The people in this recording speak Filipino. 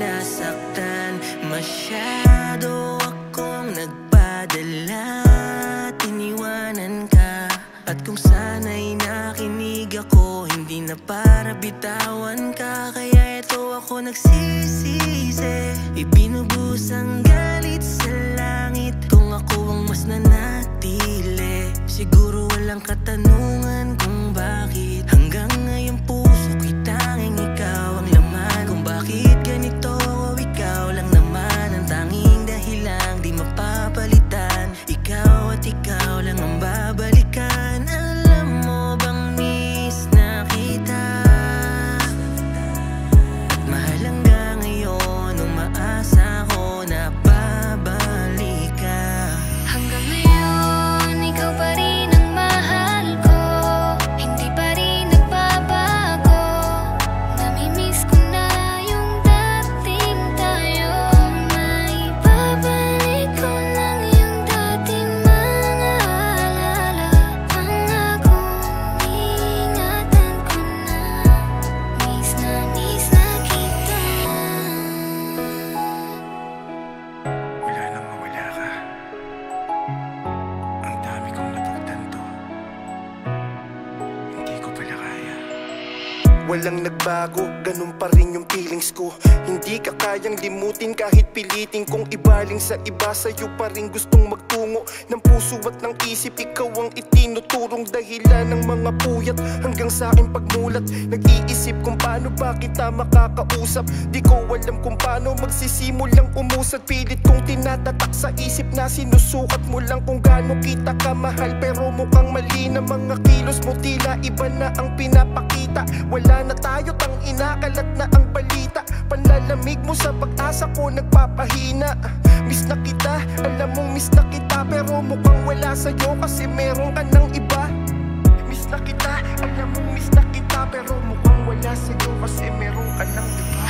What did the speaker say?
nasaktan. Masyado akong nagpadala at iniwanan ka. At kung sana'y nakinig ako, hindi na para bitawan ka. Kaya eto ako nagsisisi, ibinubuhos ang galit sa langit. Kung ako ang mas nanatili, siguro walang katanungan kung bakit hanggang ngayon puso ko'y tanging ikaw ang laman. Kung bakit ganito o ikaw lang naman ang tanging dahilan di mapapalitan. Ikaw at ikaw lang ang babalikan. Alam mo bang miss na kita? At mahal hanggang ngayon, umaasa ko na babalik ka. Hanggang ngayon, ikaw pa rin ang mahal ko. Hindi pa rin nagbabago. Namimiss ko na yung dating tayo. Maibabalik ko lang yung dating mga alala. Pangakong ingatan ko na. Miss na kita. Wala nang mawala ka. Ang dami kong napagtanto, hindi ko pala kaya. Walang nagbago, ganun pa rin yung feelings ko. Hindi ka kayang limutin kahit pilitin kong ibaling sa iba. Sa'yo pa rin gustong magtungo ng puso at ng isip. Ikaw ang itinuturong dahilan ng mga puyat hanggang sa aking pagmulat. Nag-iisip kung paano ba kita makakausap. Di ko alam kung paano magsisimulang umusad. Pilit kong tinatatak sa isip na sinusukat mo lang kung gaano kita kamahal. Pero mukhang mali na mga kilos mo, tila iba na ang pinapakita. Wala na tayo, tang inakalat na ang balita. Panlalamig mo sa pag-asa ko nagpapahina. Miss na kita, alam mong miss na kita. Pero mukhang wala sa'yo kasi meron ka ng iba. Miss na kita, alam mong miss na kita. Pero mukhang wala sa'yo kasi meron ka ng iba.